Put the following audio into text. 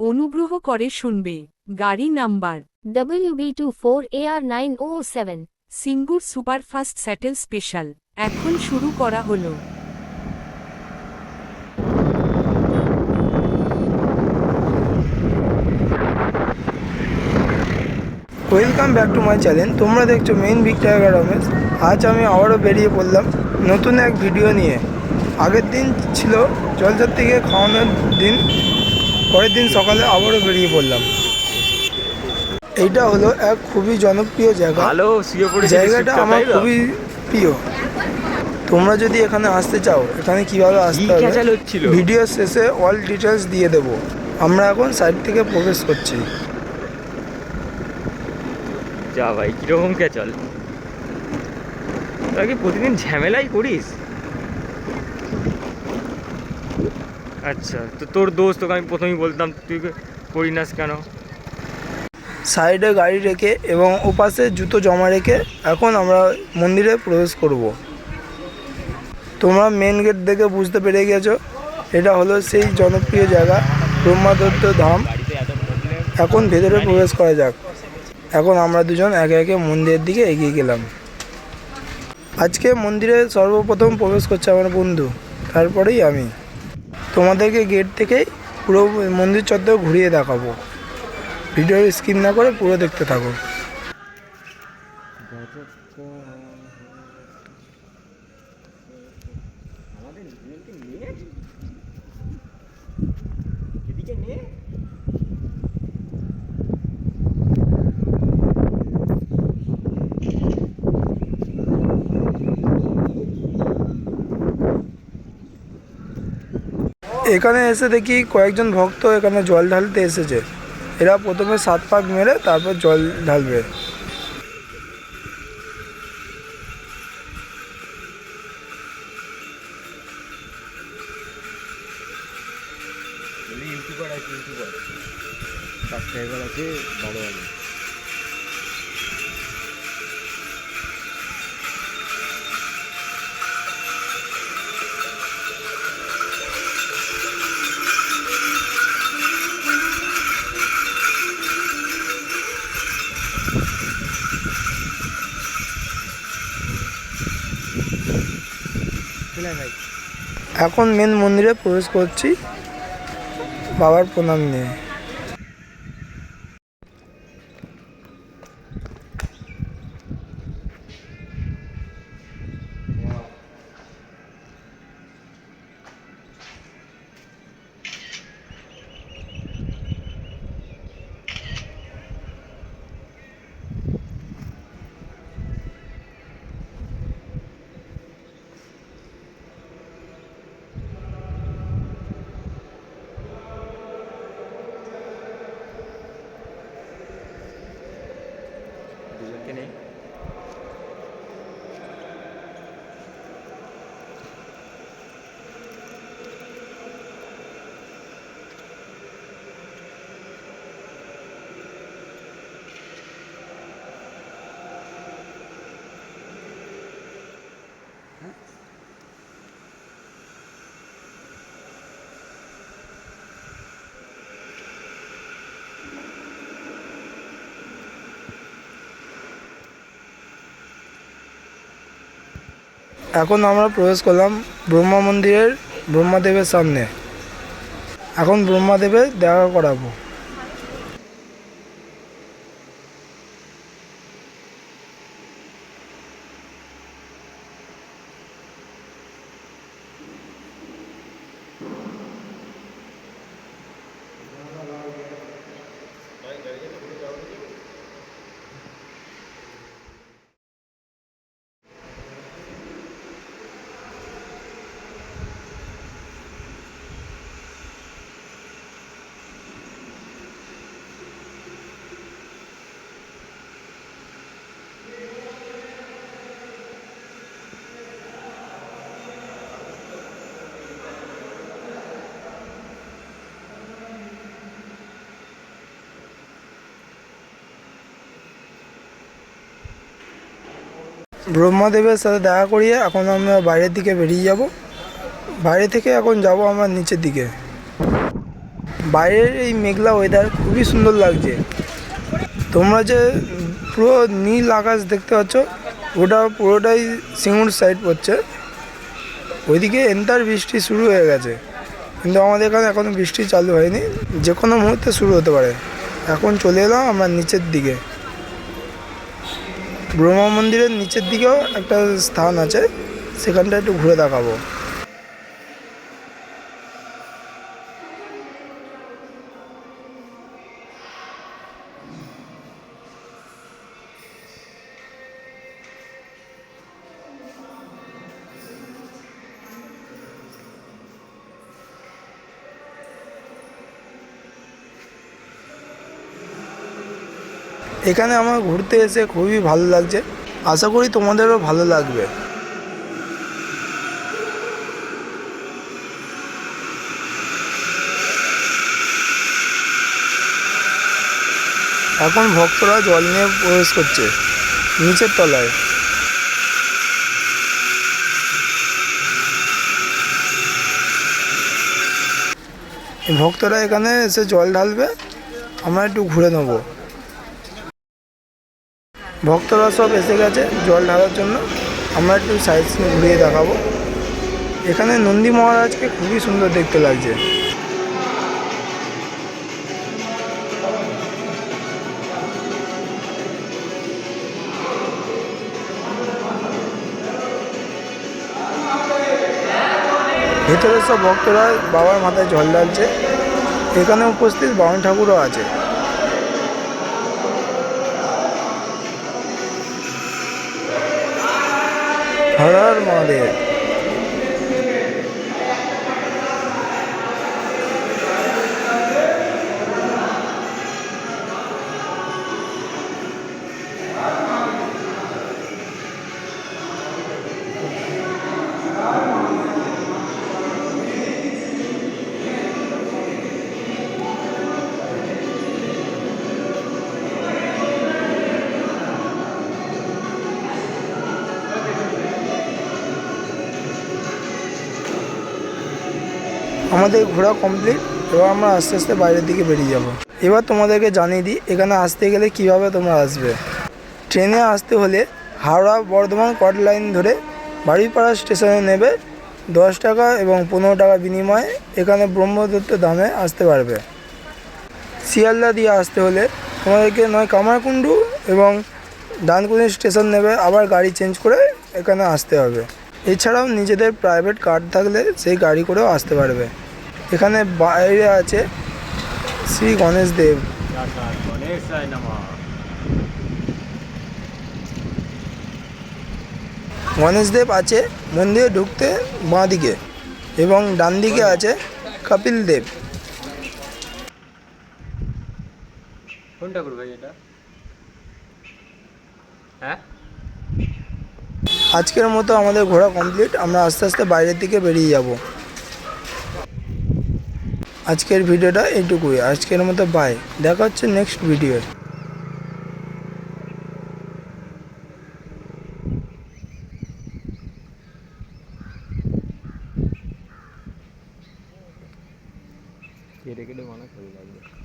অনুগ্রহ করে শুনবে। গাড়ি number WB24AR907 Singur superfast settle special. এখন শুরু করা হলো। Welcome back to my channel. তোমরা দেখছো মেইন ভিক্টোরিয়া রমেশ। আজ আমি আবারও বেরিয়ে পড়লাম নতুন এক ভিডিও নিয়ে। আগের দিন ছিল জলযাত্রীকে খাওয়ানোর দিন, পরের দিন সকালে আবারও বেরিয়ে পড়লাম। এইটা হলো এক খুবই জনপ্রিয় জায়গা। জায়গাটা আমার খুবই প্রিয়। তোমরা যদি এখানে আসতে চাও, এখানে কীভাবে আসতে হবে ভিডিও শেষে অল ডিটেলস দিয়ে দেবো। আমরা এখন সাইড থেকে প্রবেশ করছি। যা ভাই, কিরকম কে চল, তোরা কি প্রতিদিন ঝামেলাই করিস? আচ্ছা, তো তোর দোস্ত, তোকে আমি প্রথমেই বলতাম তুই করিনাস কেন? সাইডে গাড়ি রেখে এবং ওপাশে জুতো জমা রেখে এখন আমরা মন্দিরে প্রবেশ করব। তোমরা মেন গেট দেখে বুঝতে পেরে গেছো, এটা হলো সেই জনপ্রিয় জায়গা ব্রহ্মাদত্ত ধাম। এখন ভেতরে প্রবেশ করা যাক। এখন আমরা দুজন একে একে মন্দিরের দিকে এগিয়ে গেলাম। আজকে মন্দিরে সর্বপ্রথম প্রবেশ করছে আমার বন্ধু, তারপরেই আমি। তোমাদেরকে গেট থেকেই পুরো মন্দির চত্বর ঘুরিয়ে দেখাবো। ভিডিও স্কিপ না করে পুরো দেখতে থাকো। এখানে এসে দেখি কয়েকজন ভক্ত এখানে জল ঢালতে এসেছে। এরা প্রথমে 7 পাক মেরে তারপর জল ঢালবে। এখন মেন মন্দিরে প্রবেশ করছি বাবার প্রণাম নিয়ে। এখন আমরা প্রবেশ করলাম ব্রহ্মা মন্দিরের ব্রহ্মাদেবের সামনে। এখন ব্রহ্মাদেবের দেখা করাবো। ব্রহ্মাদেবের সাথে দেখা করিয়ে এখন আমরা বাইরের দিকে বেরিয়ে যাব। বাইরে থেকে এখন যাব আমরা নিচের দিকে। বাইরের এই মেঘলা ওয়েদার খুবই সুন্দর লাগছে। তোমরা যে পুরো নীল আকাশ দেখতে পাচ্ছ, ওটা পুরোটাই সিঙ্গুর সাইড পড়ছে। ওইদিকে এন্টার বৃষ্টি শুরু হয়ে গেছে, কিন্তু আমাদের এখানে এখনও বৃষ্টি চালু হয়নি, যে কোনো মুহূর্তে শুরু হতে পারে। এখন চলে এলাম আমরা নিচের দিকে। ব্রহ্মা মন্দিরের নিচের দিকেও একটা স্থান আছে, সেখানটা একটু ঘুরে দেখাবো। এখানে আমার ঘুরতে এসে খুবই ভালো লাগছে, আশা করি তোমাদেরও ভালো লাগবে। এখন ভক্তরা জল নিয়ে প্রবেশ করছে নিচের তলায়। ভক্তরা এখানে এসে জল ঢালবে, আমরা একটু ঘুরে নেব। ভক্তরা সব এসে গেছে জল ঢালার জন্য, আমরা একটু সাইড সিন ঘুরিয়ে দেখাবো। এখানে নন্দী মহারাজকে খুবই সুন্দর দেখতে লাগছে। ভেতরে সব ভক্তরা বাবার মাথায় জল ঢালছে। এখানে উপস্থিত বামন ঠাকুরও আছে। হর হর মহাদেব। আমাদের ঘোরা কমপ্লিট, এবার আমরা আস্তে আস্তে বাইরের দিকে বেরিয়ে যাব। এবার তোমাদেরকে জানিয়ে দিই এখানে আসতে গেলে কিভাবে তোমরা আসবে। ট্রেনে আসতে হলে হাওড়া বর্ধমান কট লাইন ধরে বাড়িপাড়া স্টেশনে নেবে। 10 টাকা এবং 15 টাকা বিনিময়ে এখানে ব্রহ্মদত্ত ধামে আসতে পারবে। শিয়ালদা দিয়ে আসতে হলে তোমাদেরকে নয় কামারকুণ্ডু এবং ডানকুনি স্টেশন নেবে, আবার গাড়ি চেঞ্জ করে এখানে আসতে হবে। এছাড়াও নিজেদের প্রাইভেট কার থাকলে সেই গাড়ি করেও আসতে পারবে। এখানে বাইরে আছে শ্রী গণেশ দেব। গণেশ দেব আছে মন্দিরে ঢুকতে বাঁ দিকে, এবং ডান দিকে আছে কপিল দেব। কোন ঠাকুর ভাই এটা? হ্যাঁ, আজকের মতো আমাদের ঘোরা কমপ্লিট, আমরা আস্তে আস্তে বাইরের দিকে বেরিয়ে যাব। আজকের ভিডিওটা এইটুকুই। আজকের মতো বাই, দেখা হচ্ছে নেক্সট ভিডিও। কেটে কেটে বানা ভালো লাগবে।